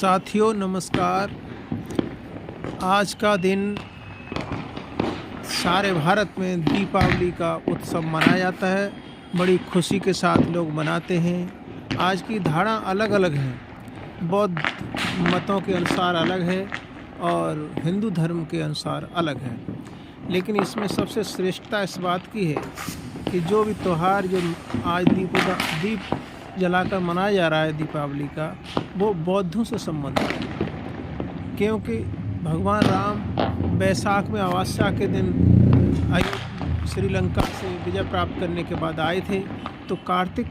साथियों नमस्कार। आज का दिन सारे भारत में दीपावली का उत्सव मनाया जाता है। बड़ी खुशी के साथ लोग मनाते हैं। आज की धारणा अलग अलग है, बौद्ध मतों के अनुसार अलग है और हिंदू धर्म के अनुसार अलग है, लेकिन इसमें सबसे श्रेष्ठता इस बात की है कि जो भी त्यौहार जो आज दीप जलाकर मनाया जा रहा है दीपावली का, वो बौद्धों से संबंधित है। क्योंकि भगवान राम बैसाख में अमावस्या के दिन श्रीलंका से विजय प्राप्त करने के बाद आए थे, तो कार्तिक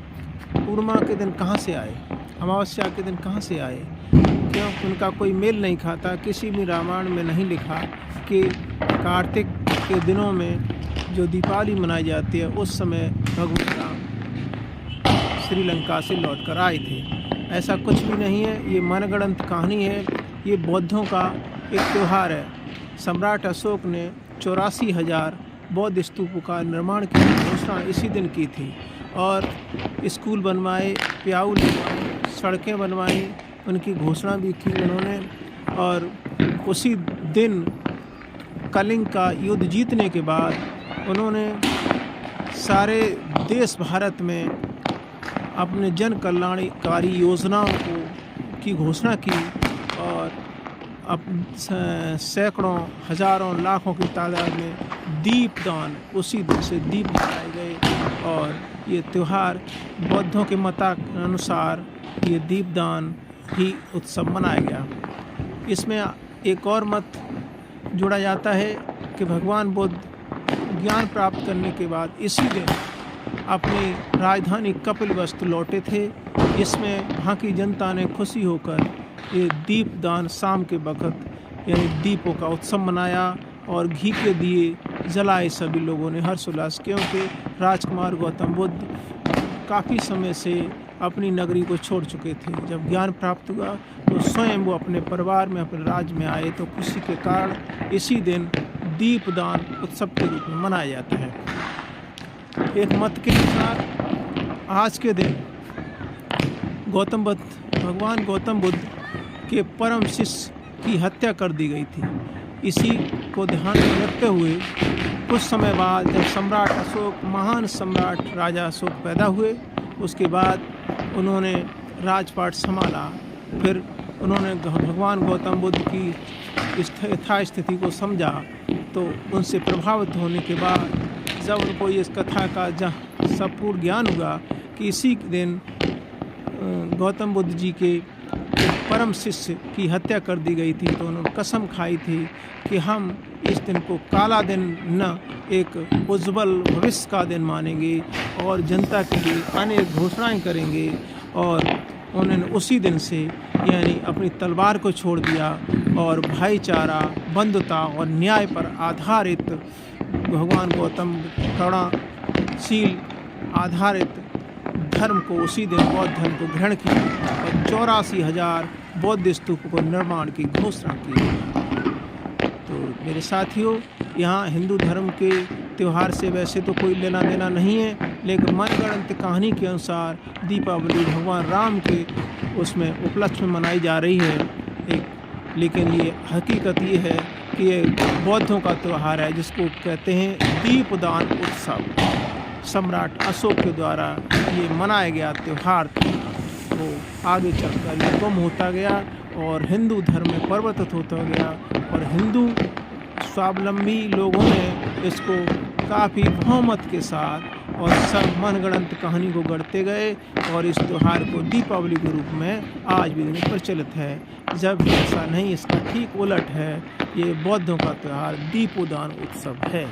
पूर्णिमा के दिन कहाँ से आए, अमावस्या के दिन कहाँ से आए? क्यों उनका कोई मेल नहीं खाता। किसी भी रामायण में नहीं लिखा कि कार्तिक के दिनों में जो दीपावली मनाई जाती है उस समय भगवान राम श्रीलंका से लौटकर आए थे। ऐसा कुछ भी नहीं है, ये मनगढ़ंत कहानी है। ये बौद्धों का एक त्यौहार है। सम्राट अशोक ने 84,000 बौद्ध स्तूपों का निर्माण की घोषणा इसी दिन की थी और स्कूल बनवाए, प्याऊ लगवाए, सड़कें बनवाई, उनकी घोषणा भी की उन्होंने। और उसी दिन कलिंग का युद्ध जीतने के बाद उन्होंने सारे देश भारत में अपने जन कल्याणकारी योजनाओं की घोषणा की और सैकड़ों हजारों लाखों की तादाद में दीपदान, उसी दिन से दीप जलाए गए। और ये त्यौहार बौद्धों के मतानुसार ये दीपदान ही उत्सव मनाया गया। इसमें एक और मत जोड़ा जाता है कि भगवान बुद्ध ज्ञान प्राप्त करने के बाद इसी दिन अपनी राजधानी कपिलवस्तु लौटे थे। इसमें वहाँ की जनता ने खुशी होकर ये दीपदान शाम के वक़्त यानी दीपों का उत्सव मनाया और घी के दिए जलाए सभी लोगों ने हर्षोल्लास। क्योंकि राजकुमार गौतम बुद्ध काफ़ी समय से अपनी नगरी को छोड़ चुके थे। जब ज्ञान प्राप्त हुआ तो स्वयं वो अपने परिवार में, अपने राज्य में आए, तो खुशी के कारण इसी दिन दीपदान उत्सव के रूप में मनाया जाता है। एक मत के अनुसार आज के दिन भगवान गौतम बुद्ध के परम शिष्य की हत्या कर दी गई थी। इसी को ध्यान में रखते हुए कुछ समय बाद जब सम्राट अशोक, महान सम्राट राजा अशोक पैदा हुए, उसके बाद उन्होंने राजपाट संभाला। फिर उन्होंने भगवान गौतम बुद्ध की यथास्थिति को समझा, तो उनसे प्रभावित होने के बाद जब उनको इस कथा का संपूर्ण ज्ञान हुआ कि इसी दिन गौतम बुद्ध जी के परम शिष्य की हत्या कर दी गई थी, तो उन्होंने कसम खाई थी कि हम इस दिन को काला दिन न एक उज्जवल भविष्य का दिन मानेंगे और जनता के लिए अनेक घोषणाएं करेंगे। और उन्होंने उसी दिन से यानी अपनी तलवार को छोड़ दिया और भाईचारा, बंधुता और न्याय पर आधारित भगवान गौतम करुणाशील आधारित धर्म को उसी दिन बौद्ध धर्म को ग्रहण किया और 84,000 बौद्ध स्तूपों को निर्माण की घोषणा की। तो मेरे साथियों, यहाँ हिंदू धर्म के त्यौहार से वैसे तो कोई लेना देना नहीं है, लेकिन मनगढ़ंत कहानी के अनुसार दीपावली भगवान राम के उसमें उपलक्ष्य में मनाई जा रही है। लेकिन ये हकीकत ये है कि ये बौद्धों का त्यौहार है जिसको कहते हैं दीपदान उत्सव। सम्राट अशोक के द्वारा ये मनाया गया त्यौहार वो आगे चलकर ये गुम होता गया और हिंदू धर्म में परिवर्तित होता गया और हिंदू स्वावलंबी लोगों ने इसको काफ़ी बहुमत के साथ और सब मनगढ़ंत कहानी को गढ़ते गए और इस त्यौहार को दीपावली के रूप में आज भी दिन प्रचलित है। जब ऐसा नहीं, इसका ठीक उलट है। ये बौद्धों का त्यौहार दीपोदान उत्सव है।